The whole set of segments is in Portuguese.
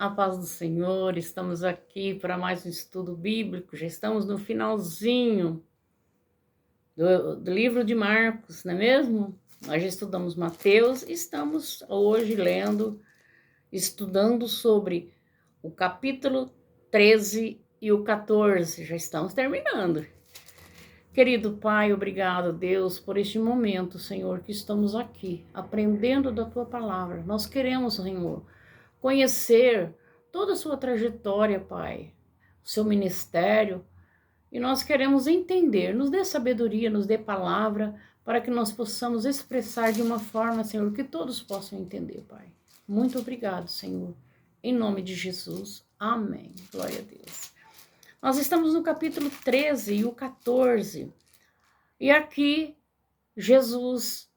A paz do Senhor, estamos aqui para mais um estudo bíblico, já estamos no finalzinho do livro de Marcos, não é mesmo? Nós já estudamos Mateus e estamos hoje estudando sobre o capítulo 13 e o 14, já estamos terminando. Querido Pai, obrigado, Deus, por este momento, Senhor, que estamos aqui, aprendendo da Tua Palavra. Nós queremos, Senhor, conhecer toda a sua trajetória, Pai, o seu ministério, e nós queremos entender, nos dê sabedoria, nos dê palavra, para que nós possamos expressar de uma forma, Senhor, que todos possam entender, Pai. Muito obrigado, Senhor, em nome de Jesus, amém. Glória a Deus. Nós estamos no capítulo 13 e o 14, e aqui Jesus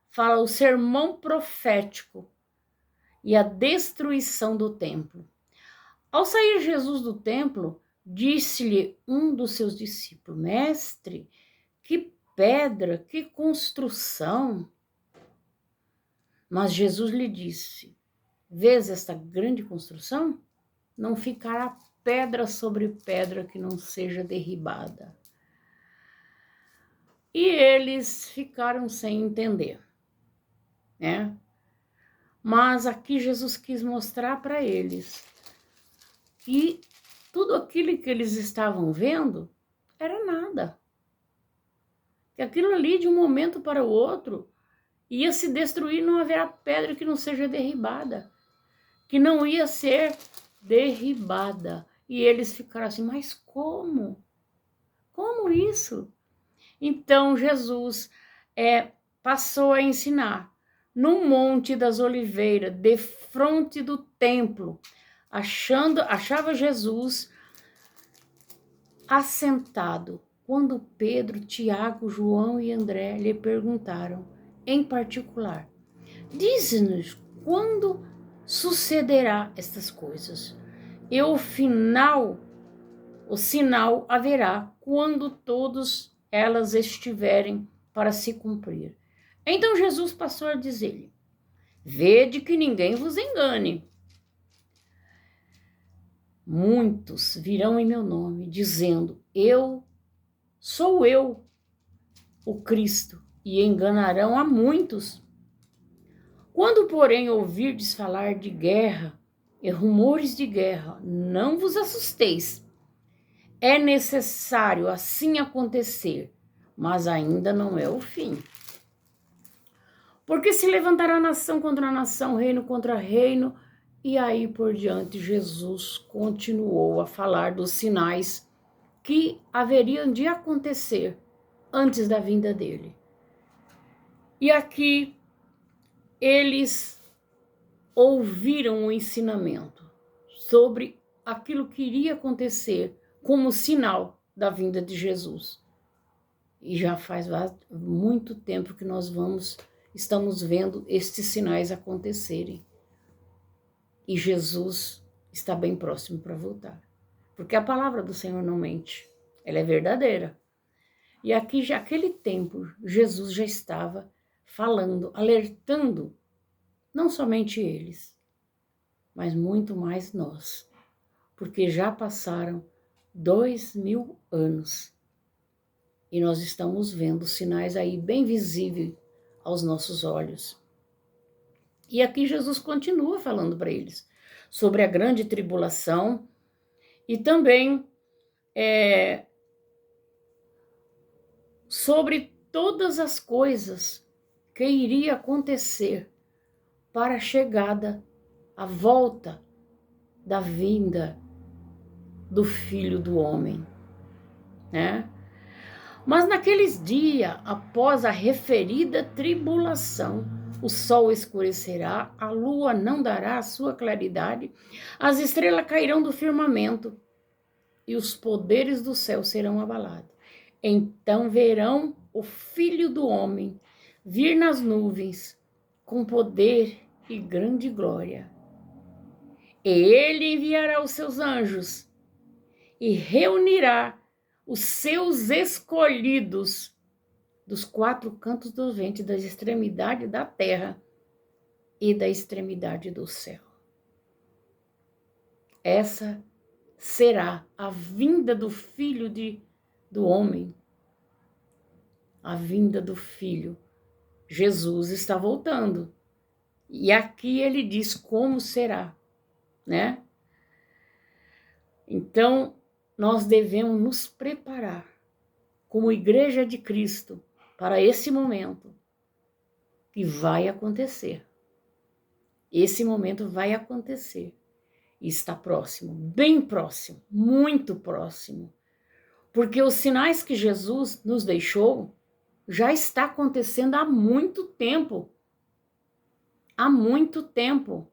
fala o sermão profético e a destruição do templo. Ao sair Jesus do templo, disse-lhe um dos seus discípulos: Mestre, que pedra, que construção! Mas Jesus lhe disse: Vês esta grande construção? Não ficará pedra sobre pedra que não seja derribada. E eles ficaram sem entender, né? Mas aqui Jesus quis mostrar para eles que tudo aquilo que eles estavam vendo era nada. Que aquilo ali, de um momento para o outro, ia se destruir, não haverá pedra que não seja derribada. Que não ia ser derribada. E eles ficaram assim, mas como? Como isso? Então Jesus passou a ensinar no Monte das Oliveiras, defronte do templo. Achava Jesus assentado, quando Pedro, Tiago, João e André lhe perguntaram, em particular, dize-nos quando sucederá estas coisas, e o sinal haverá quando todas elas estiverem para se cumprir. Então Jesus passou a dizer-lhe, vede que ninguém vos engane. Muitos virão em meu nome, dizendo, sou eu, o Cristo, e enganarão a muitos. Quando, porém, ouvirdes falar de guerra e rumores de guerra, não vos assusteis. É necessário assim acontecer, mas ainda não é o fim. Porque se levantará nação contra nação, reino contra reino, e aí por diante Jesus continuou a falar dos sinais que haveriam de acontecer antes da vinda dele. E aqui eles ouviram o ensinamento sobre aquilo que iria acontecer como sinal da vinda de Jesus. E já faz muito tempo que nós estamos vendo estes sinais acontecerem. E Jesus está bem próximo para voltar. Porque a palavra do Senhor não mente, ela é verdadeira. E aqui, já aquele tempo, Jesus já estava falando, alertando, não somente eles, mas muito mais nós. Porque já passaram 2000 anos. E nós estamos vendo sinais aí bem visíveis aos nossos olhos. E aqui Jesus continua falando para eles sobre a grande tribulação e também sobre todas as coisas que iria acontecer para a chegada, a volta da vinda do Filho do Homem, né? Mas naqueles dias, após a referida tribulação, o sol escurecerá, a lua não dará a sua claridade, as estrelas cairão do firmamento e os poderes do céu serão abalados. Então verão o Filho do Homem vir nas nuvens com poder e grande glória. E ele enviará os seus anjos e reunirá os seus escolhidos dos quatro cantos do vento, da extremidade da terra e da extremidade do céu. essa será a vinda do Filho do homem. A vinda do Filho. Jesus está voltando. E aqui ele diz como será, né? Então, nós devemos nos preparar como Igreja de Cristo para esse momento que vai acontecer. Esse momento vai acontecer e está próximo, bem próximo, muito próximo. Porque os sinais que Jesus nos deixou já está acontecendo há muito tempo. Há muito tempo.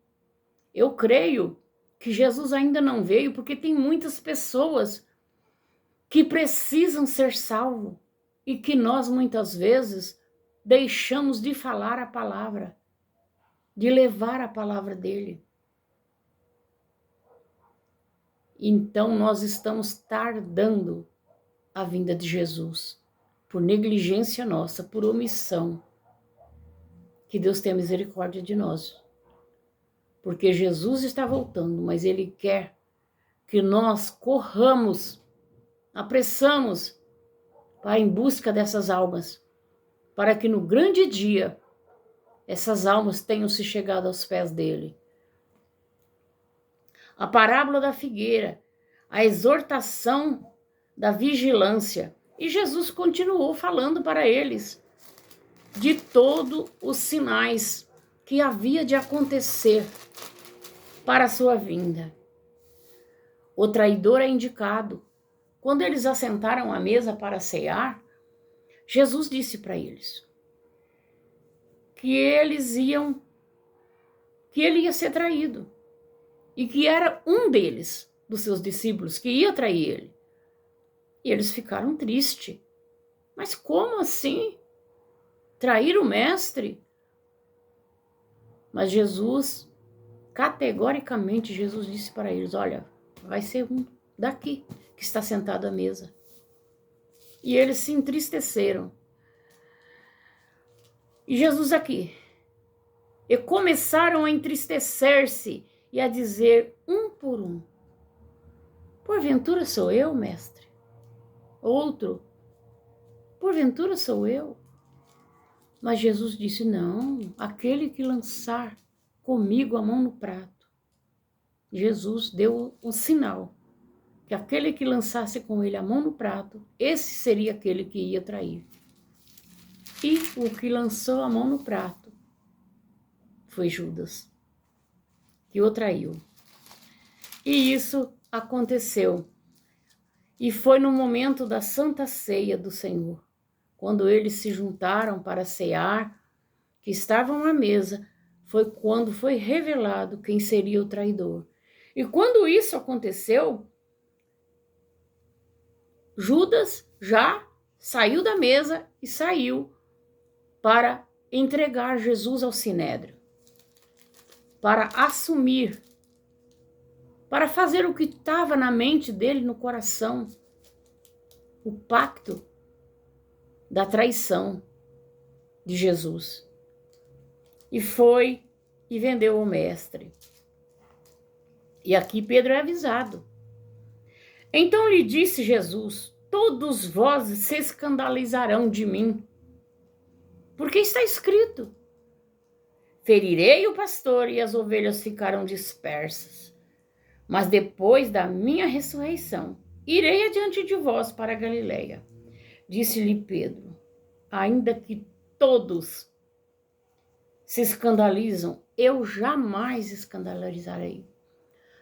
Eu creio que Jesus ainda não veio porque tem muitas pessoas que precisam ser salvos e que nós muitas vezes deixamos de falar a palavra, de levar a palavra dele. Então nós estamos tardando a vinda de Jesus por negligência nossa, por omissão. Que Deus tenha misericórdia de nós. Porque Jesus está voltando, mas Ele quer que nós corramos, apressamos para em busca dessas almas, para que no grande dia essas almas tenham se chegado aos pés dele. A parábola da figueira, a exortação da vigilância. E Jesus continuou falando para eles de todos os sinais que havia de acontecer para a sua vinda. O traidor é indicado. Quando eles assentaram à mesa para cear, Jesus disse para eles que ele ia ser traído e que era um deles, dos seus discípulos, que ia trair ele. E eles ficaram tristes. Mas como assim? Trair o mestre? Mas Jesus, categoricamente, Jesus disse para eles, olha, vai ser um daqui que está sentado à mesa. E eles se entristeceram. E Jesus aqui. E começaram a entristecer-se e a dizer um por um, porventura sou eu, mestre? Outro, porventura sou eu? Mas Jesus disse, não, aquele que lançar comigo a mão no prato. Jesus deu um sinal, que aquele que lançasse com ele a mão no prato, esse seria aquele que ia trair. E o que lançou a mão no prato foi Judas, que o traiu. E isso aconteceu. E foi no momento da Santa Ceia do Senhor, quando eles se juntaram para cear, que estavam à mesa, foi quando foi revelado quem seria o traidor. E quando isso aconteceu, Judas já saiu da mesa e saiu para entregar Jesus ao Sinédrio, para assumir, para fazer o que estava na mente dele, no coração, o pacto da traição de Jesus. E foi e vendeu o mestre. E aqui Pedro é avisado. Então lhe disse Jesus, todos vós se escandalizarão de mim, porque está escrito, ferirei o pastor e as ovelhas ficarão dispersas. Mas depois da minha ressurreição, irei adiante de vós para a Galileia. Disse-lhe Pedro, ainda que todos se escandalizam, eu jamais escandalizarei.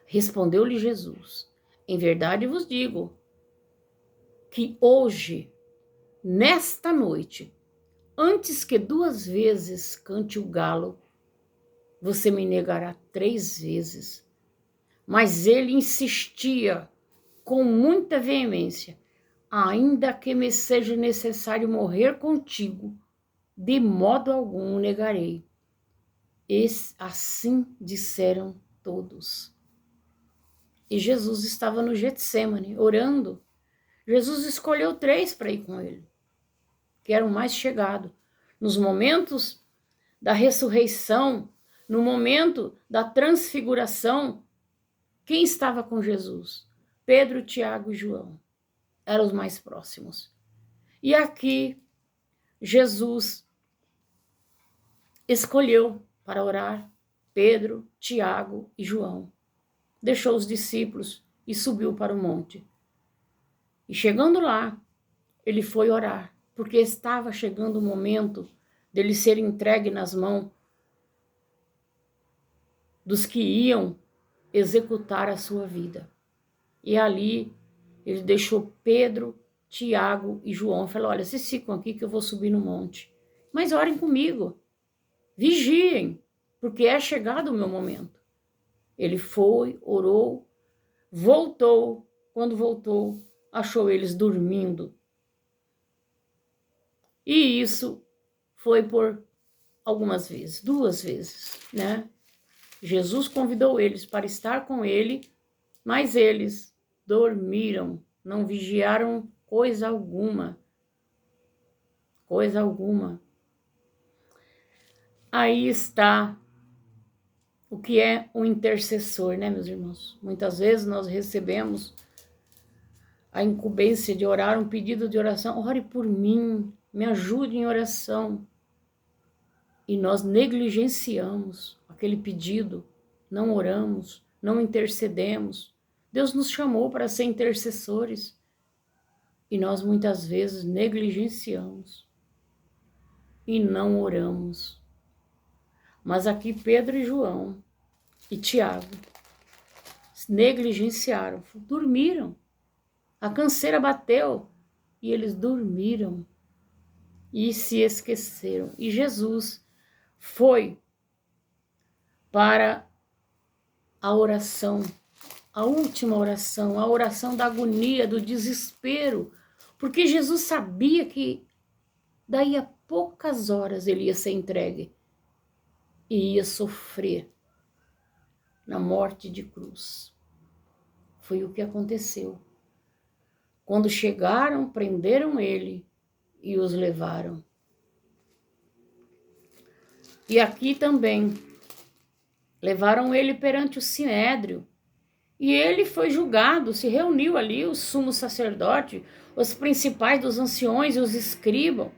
Respondeu-lhe Jesus, em verdade vos digo, que hoje, nesta noite, antes que 2 vezes cante o galo, você me negará 3 vezes. Mas ele insistia com muita veemência, ainda que me seja necessário morrer contigo, de modo algum o negarei. E assim disseram todos. E Jesus estava no Getsemane, orando. Jesus escolheu 3 para ir com ele, que eram mais chegados. Nos momentos da ressurreição, no momento da transfiguração, Quem estava com Jesus? Pedro, Tiago e João. Eram os mais próximos. E aqui, Jesus escolheu para orar Pedro, Tiago e João. Deixou os discípulos e subiu para o monte. E chegando lá, ele foi orar, porque estava chegando o momento dele ser entregue nas mãos dos que iam executar a sua vida. E ali ele deixou Pedro, Tiago e João. Falou: olha, vocês ficam aqui que eu vou subir no monte. Mas orem comigo, vigiem, porque é chegado o meu momento. Ele foi, orou, voltou. Quando voltou, achou eles dormindo. E isso foi por algumas vezes, 2 vezes, né? Jesus convidou eles para estar com ele, mas eles dormiram, não vigiaram coisa alguma. Coisa alguma. Aí está o que é um intercessor, né, meus irmãos? Muitas vezes nós recebemos a incumbência de orar, um pedido de oração. Ore por mim, me ajude em oração. E nós negligenciamos aquele pedido, não oramos, não intercedemos. Deus nos chamou para ser intercessores e nós muitas vezes negligenciamos e não oramos. Mas aqui Pedro e João e Tiago negligenciaram, dormiram. A canseira bateu e eles dormiram e se esqueceram. E Jesus foi para a oração, a última oração, a oração da agonia, do desespero, porque Jesus sabia que daí a poucas horas ele ia ser entregue e ia sofrer na morte de cruz. Foi o que aconteceu. Quando chegaram, prenderam ele e os levaram. E aqui também levaram ele perante o sinédrio. E ele foi julgado, se reuniu ali o sumo sacerdote, os principais dos anciões e os escribas.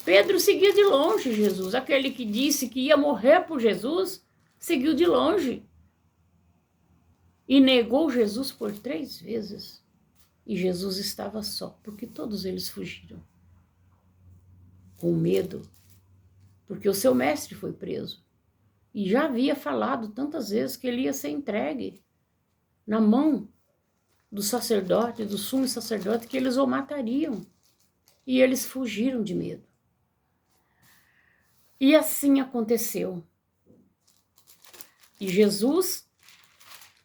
Pedro seguia de longe Jesus, aquele que disse que ia morrer por Jesus, seguiu de longe. E negou Jesus por 3 vezes. E Jesus estava só, porque todos eles fugiram. Com medo, porque o seu mestre foi preso. E já havia falado tantas vezes que ele ia ser entregue na mão do sacerdote, do sumo sacerdote, que eles o matariam. E eles fugiram de medo. E assim aconteceu. E Jesus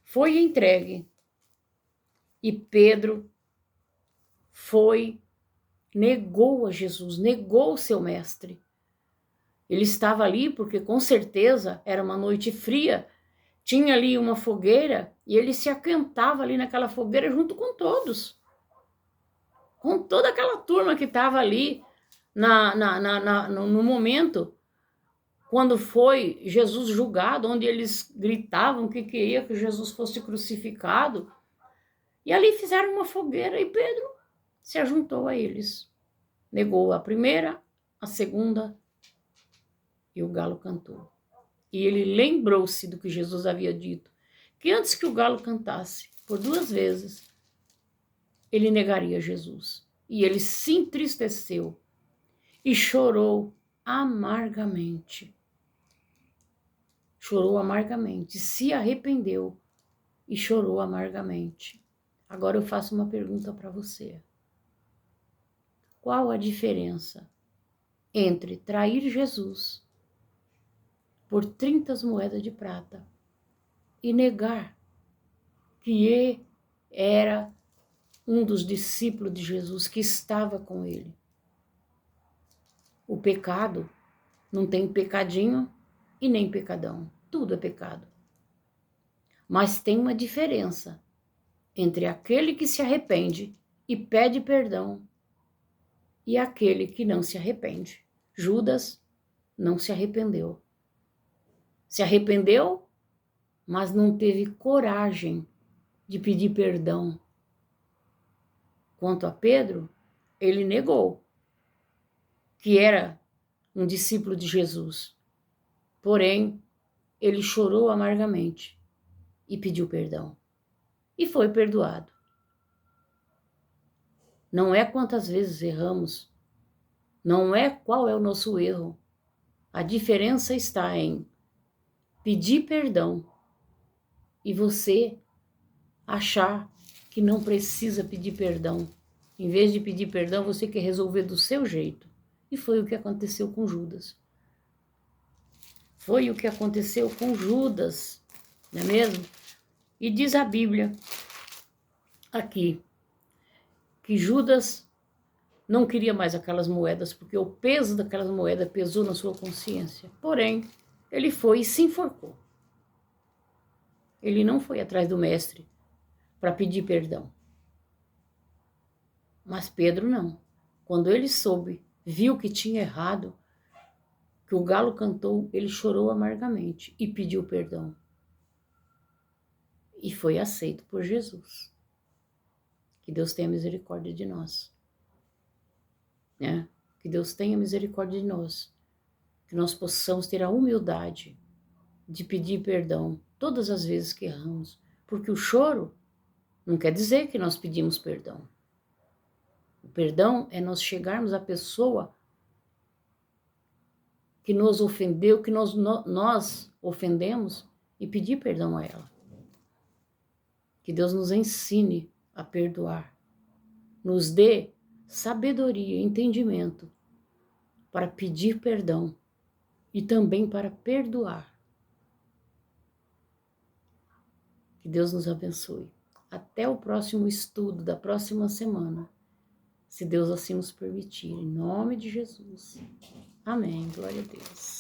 foi entregue. E Pedro negou a Jesus, negou o seu mestre. Ele estava ali porque com certeza era uma noite fria, tinha ali uma fogueira e ele se aquentava ali naquela fogueira junto com todos. Com toda aquela turma que estava ali no momento quando foi Jesus julgado, onde eles gritavam que queria que Jesus fosse crucificado. E ali fizeram uma fogueira e Pedro se ajuntou a eles. Negou a primeira, a segunda e o galo cantou. E ele lembrou-se do que Jesus havia dito, que antes que o galo cantasse, por 2 vezes, ele negaria Jesus. E ele se entristeceu e chorou amargamente. Chorou amargamente, se arrependeu e chorou amargamente. Agora eu faço uma pergunta para você. Qual a diferença entre trair Jesus por 30 moedas de prata e negar que ele era um dos discípulos de Jesus que estava com ele? O pecado não tem pecadinho e nem pecadão. Tudo é pecado. Mas tem uma diferença entre aquele que se arrepende e pede perdão e aquele que não se arrepende. Judas não se arrependeu. Se arrependeu, mas não teve coragem de pedir perdão. Quanto a Pedro, ele negou que era um discípulo de Jesus. Porém, ele chorou amargamente e pediu perdão. E foi perdoado. Não é quantas vezes erramos, não é qual é o nosso erro. A diferença está em pedir perdão e você achar que não precisa pedir perdão. Em vez de pedir perdão, você quer resolver do seu jeito. E foi o que aconteceu com Judas. Foi o que aconteceu com Judas, não é mesmo? E diz a Bíblia aqui que Judas não queria mais aquelas moedas, porque o peso daquelas moedas pesou na sua consciência. Porém, ele foi e se enforcou. Ele não foi atrás do mestre para pedir perdão. Mas Pedro não. Quando ele soube, viu que tinha errado, que o galo cantou, ele chorou amargamente e pediu perdão. E foi aceito por Jesus. Que Deus tenha misericórdia de nós. Né? Que Deus tenha misericórdia de nós. Que nós possamos ter a humildade de pedir perdão todas as vezes que erramos. Porque o choro não quer dizer que nós pedimos perdão. O perdão é nós chegarmos à pessoa que nos ofendeu, que nós ofendemos e pedir perdão a ela. Que Deus nos ensine a perdoar. Nos dê sabedoria e entendimento para pedir perdão e também para perdoar. Que Deus nos abençoe. Até o próximo estudo da próxima semana, se Deus assim nos permitir. Em nome de Jesus. Amém. Glória a Deus.